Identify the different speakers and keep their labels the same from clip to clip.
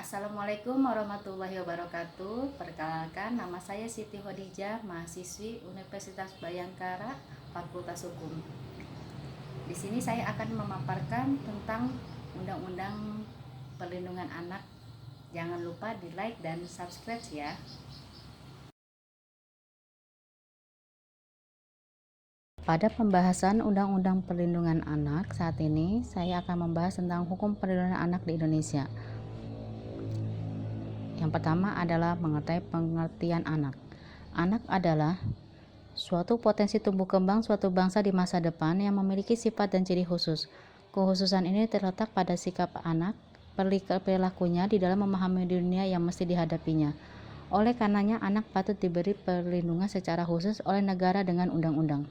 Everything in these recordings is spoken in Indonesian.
Speaker 1: Assalamualaikum warahmatullahi wabarakatuh. Perkenalkan, nama saya Siti Khadijah, mahasiswi Universitas Bhayangkara, Fakultas Hukum. Di sini saya akan memaparkan tentang Undang-Undang Perlindungan Anak. Jangan lupa di like dan subscribe ya. Pada pembahasan Undang-Undang Perlindungan Anak saat ini, saya akan membahas tentang hukum perlindungan anak di Indonesia. Yang pertama adalah mengenai pengertian anak. Anak adalah suatu potensi tumbuh kembang suatu bangsa di masa depan yang memiliki sifat dan ciri khusus. Kekhususan ini terletak pada sikap anak, perilakunya di dalam memahami dunia yang mesti dihadapinya. Oleh karenanya, anak patut diberi perlindungan secara khusus oleh negara dengan undang-undang.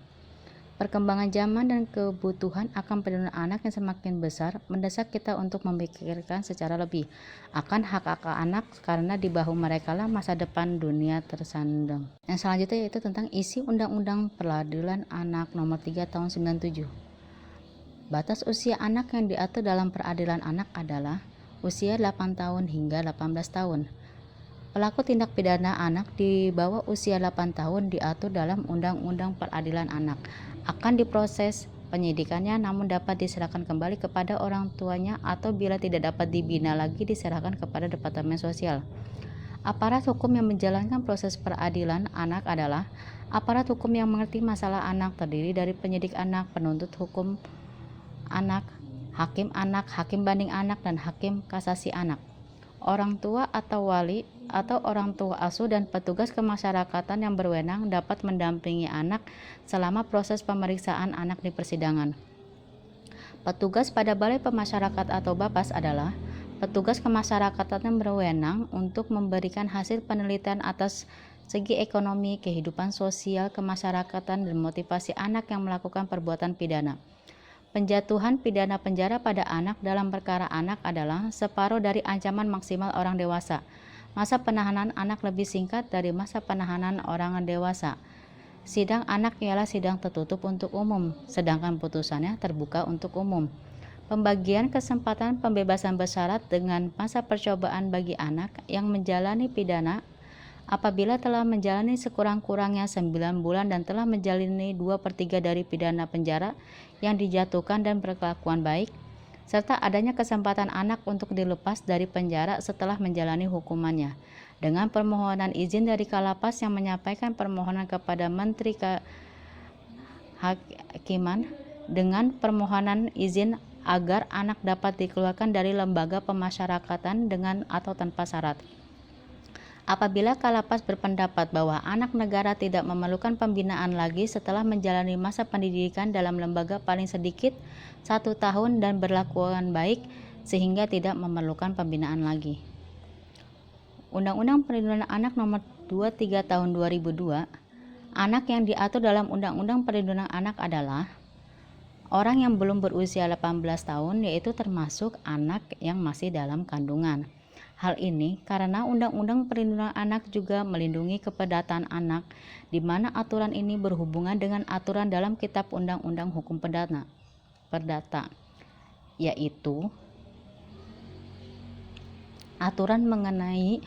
Speaker 1: Perkembangan zaman dan kebutuhan akan perlindungan anak yang semakin besar mendesak kita untuk memikirkan secara lebih akan hak-hak anak karena di bahu mereka lah masa depan dunia tersandung. Yang selanjutnya yaitu tentang isi Undang-Undang Peradilan Anak Nomor 3 Tahun 97. Batas usia anak yang diatur dalam peradilan anak adalah usia 8 tahun hingga 18 tahun. Pelaku tindak pidana anak di bawah usia 8 tahun diatur dalam Undang-Undang Peradilan Anak. Akan diproses penyidikannya namun dapat diserahkan kembali kepada orang tuanya atau bila tidak dapat dibina lagi diserahkan kepada Departemen Sosial. Aparat hukum yang menjalankan proses peradilan anak adalah aparat hukum yang mengerti masalah anak, terdiri dari penyidik anak, penuntut hukum anak, hakim banding anak, dan hakim kasasi anak. Orang tua atau wali atau orang tua asuh dan petugas kemasyarakatan yang berwenang dapat mendampingi anak selama proses pemeriksaan anak di persidangan. Petugas pada Balai Pemasyarakatan atau BAPAS adalah petugas kemasyarakatan yang berwenang untuk memberikan hasil penelitian atas segi ekonomi, kehidupan sosial, kemasyarakatan, dan motivasi anak yang melakukan perbuatan pidana. Penjatuhan pidana penjara pada anak dalam perkara anak adalah separuh dari ancaman maksimal orang dewasa. Masa penahanan anak lebih singkat dari masa penahanan orang dewasa. Sidang anak ialah sidang tertutup untuk umum, sedangkan putusannya terbuka untuk umum. Pembagian kesempatan pembebasan bersyarat dengan masa percobaan bagi anak yang menjalani pidana apabila telah menjalani sekurang-kurangnya 9 bulan dan telah menjalani 2/3 dari pidana penjara yang dijatuhkan dan berkelakuan baik, serta adanya kesempatan anak untuk dilepas dari penjara setelah menjalani hukumannya. Dengan permohonan izin dari Kalapas yang menyampaikan permohonan kepada Menteri Kehakiman dengan permohonan izin agar anak dapat dikeluarkan dari lembaga pemasyarakatan dengan atau tanpa syarat. Apabila Kalapas berpendapat bahwa anak negara tidak memerlukan pembinaan lagi setelah menjalani masa pendidikan dalam lembaga paling sedikit 1 tahun dan berlakuan baik sehingga tidak memerlukan pembinaan lagi. Undang-Undang Perlindungan Anak Nomor 23 Tahun 2002, anak yang diatur dalam Undang-Undang Perlindungan Anak adalah orang yang belum berusia 18 tahun, yaitu termasuk anak yang masih dalam kandungan. Hal ini karena Undang-Undang Perlindungan Anak juga melindungi kepedataan anak, di mana aturan ini berhubungan dengan aturan dalam Kitab Undang-Undang Hukum Perdata, yaitu aturan mengenai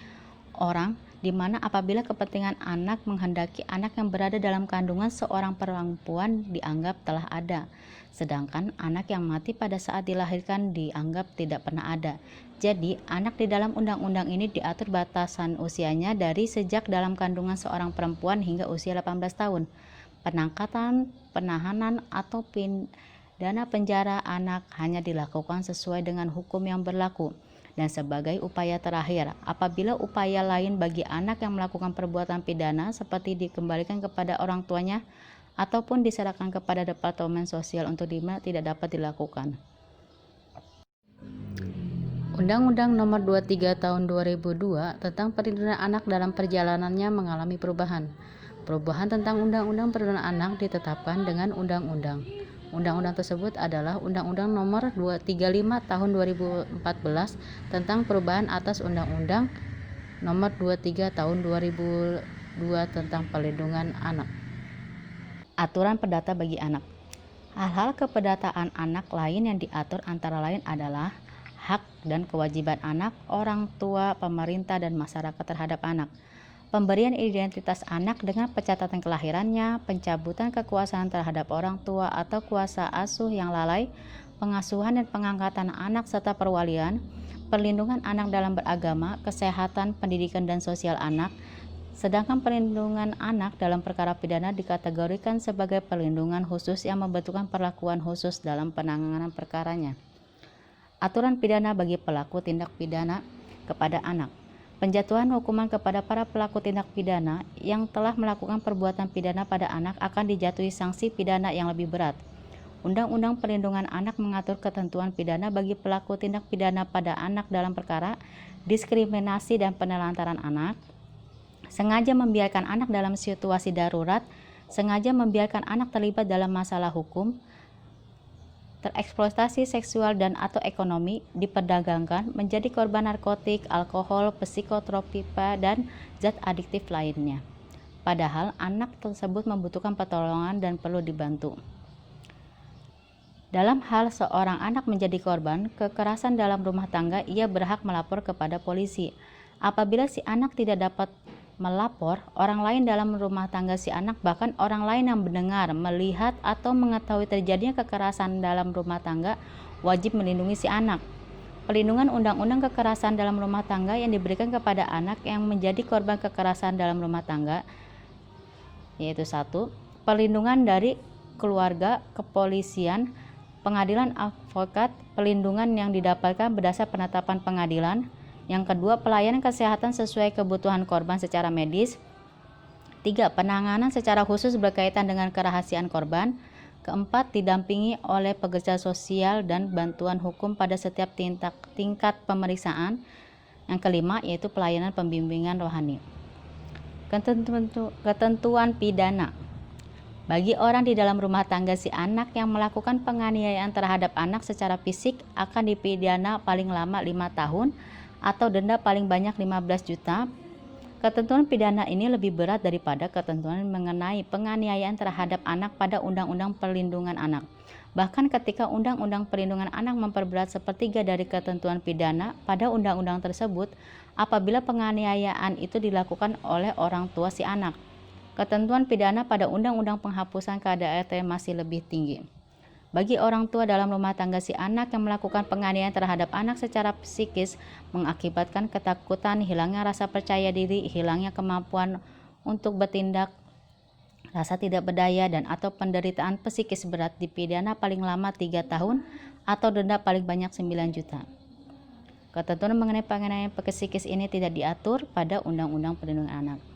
Speaker 1: orang di mana apabila kepentingan anak menghendaki anak yang berada dalam kandungan seorang perempuan dianggap telah ada, sedangkan anak yang mati pada saat dilahirkan dianggap tidak pernah ada. Jadi, anak di dalam undang-undang ini diatur batasan usianya dari sejak dalam kandungan seorang perempuan hingga usia 18 tahun. Penangkatan, penahanan, atau pidana penjara anak hanya dilakukan sesuai dengan hukum yang berlaku. Dan sebagai upaya terakhir, apabila upaya lain bagi anak yang melakukan perbuatan pidana seperti dikembalikan kepada orang tuanya ataupun diserahkan kepada Departemen Sosial untuk dibina tidak dapat dilakukan. Undang-Undang Nomor 23 Tahun 2002 tentang Perlindungan Anak dalam perjalanannya mengalami perubahan. Perubahan tentang Undang-Undang Perlindungan Anak ditetapkan dengan undang-undang. Undang-undang tersebut adalah Undang-Undang Nomor 235 Tahun 2014 tentang perubahan atas Undang-Undang Nomor 23 Tahun 2002 tentang Perlindungan Anak. Aturan perdata bagi anak. Hal-hal kepedataan anak lain yang diatur antara lain adalah hak dan kewajiban anak, orang tua, pemerintah, dan masyarakat terhadap anak. Pemberian identitas anak dengan pencatatan kelahirannya, pencabutan kekuasaan terhadap orang tua atau kuasa asuh yang lalai, pengasuhan dan pengangkatan anak serta perwalian, perlindungan anak dalam beragama, kesehatan, pendidikan, dan sosial anak. Sedangkan perlindungan anak dalam perkara pidana dikategorikan sebagai perlindungan khusus yang membutuhkan perlakuan khusus dalam penanganan perkaranya. Aturan pidana bagi pelaku tindak pidana kepada anak. Penjatuhan hukuman kepada para pelaku tindak pidana yang telah melakukan perbuatan pidana pada anak akan dijatuhi sanksi pidana yang lebih berat. Undang-Undang Perlindungan Anak mengatur ketentuan pidana bagi pelaku tindak pidana pada anak dalam perkara diskriminasi dan penelantaran anak, sengaja membiarkan anak dalam situasi darurat, sengaja membiarkan anak terlibat dalam masalah hukum, tereksploitasi seksual dan atau ekonomi, diperdagangkan, menjadi korban narkotik, alkohol, psikotropika, dan zat adiktif lainnya. Padahal anak tersebut membutuhkan pertolongan dan perlu dibantu. Dalam hal seorang anak menjadi korban kekerasan dalam rumah tangga, ia berhak melapor kepada polisi. Apabila si anak tidak dapat melapor, orang lain dalam rumah tangga si anak, bahkan orang lain yang mendengar, melihat, atau mengetahui terjadinya kekerasan dalam rumah tangga, wajib melindungi si anak. Perlindungan undang-undang kekerasan dalam rumah tangga yang diberikan kepada anak yang menjadi korban kekerasan dalam rumah tangga, yaitu 1. Perlindungan dari keluarga, kepolisian, pengadilan, advokat, perlindungan yang didapatkan berdasar penetapan pengadilan. Yang kedua, pelayanan kesehatan sesuai kebutuhan korban secara medis. 3. Penanganan secara khusus berkaitan dengan kerahasiaan korban. Keempat, didampingi oleh pekerja sosial dan bantuan hukum pada setiap tingkat pemeriksaan. Yang kelima, yaitu pelayanan pembimbingan rohani. Ketentuan pidana. Bagi orang di dalam rumah tangga si anak yang melakukan penganiayaan terhadap anak secara fisik akan dipidana paling lama 5 tahun atau denda paling banyak 15 juta. Ketentuan pidana ini lebih berat daripada ketentuan mengenai penganiayaan terhadap anak pada Undang-Undang Perlindungan Anak. Bahkan ketika Undang-Undang Perlindungan Anak memperberat sepertiga dari ketentuan pidana pada undang-undang tersebut apabila penganiayaan itu dilakukan oleh orang tua si anak. Ketentuan pidana pada Undang-Undang Penghapusan KDRT masih lebih tinggi. Bagi orang tua dalam rumah tangga si anak yang melakukan penganiayaan terhadap anak secara psikis mengakibatkan ketakutan, hilangnya rasa percaya diri, hilangnya kemampuan untuk bertindak, rasa tidak berdaya, dan atau penderitaan psikis berat dipidana paling lama 3 tahun atau denda paling banyak 9 juta. Ketentuan mengenai penganiayaan psikis ini tidak diatur pada Undang-Undang Perlindungan Anak.